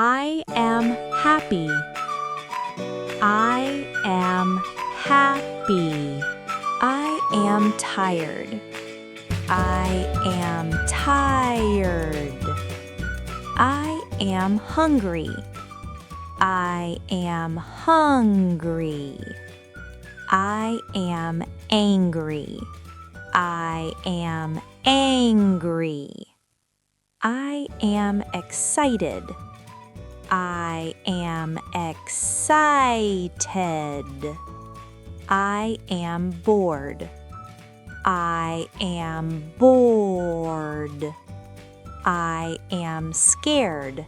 I am happy. I am happy. I am tired. I am tired. I am hungry. I am hungry. I am angry. I am angry. I am excited. I am excited. I am bored. I am bored. I am scared.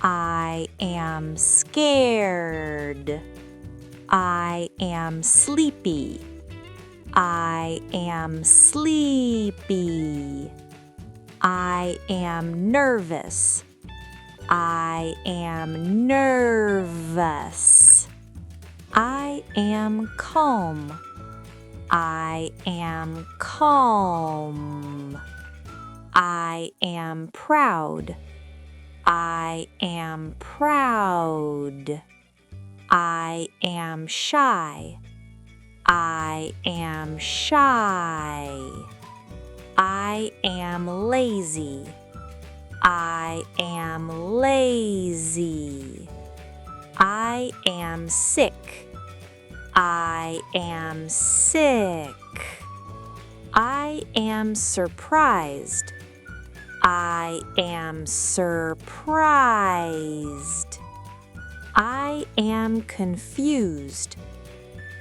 I am scared. I am sleepy. I am sleepy. I am nervous. I am nervous. I am calm. I am calm. I am proud. I am proud. I am shy. I am shy. I am lazy. I am lazy. I am sick. I am sick. I am surprised. I am surprised. I am confused.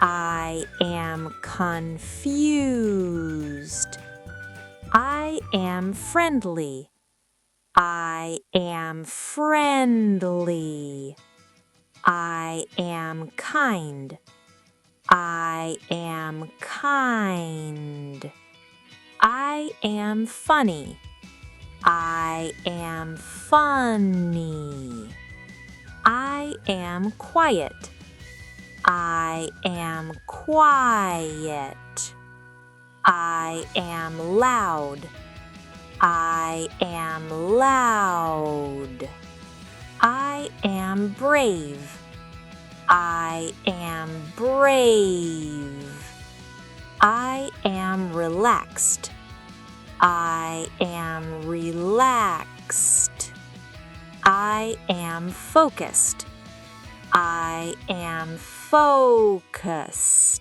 I am confused. I am friendly. I am friendly. I am kind. I am kind. I am funny. I am funny. I am quiet. I am quiet. I am loud. I am loud. I am brave. I am brave. I am relaxed. I am relaxed. I am focused. I am focused.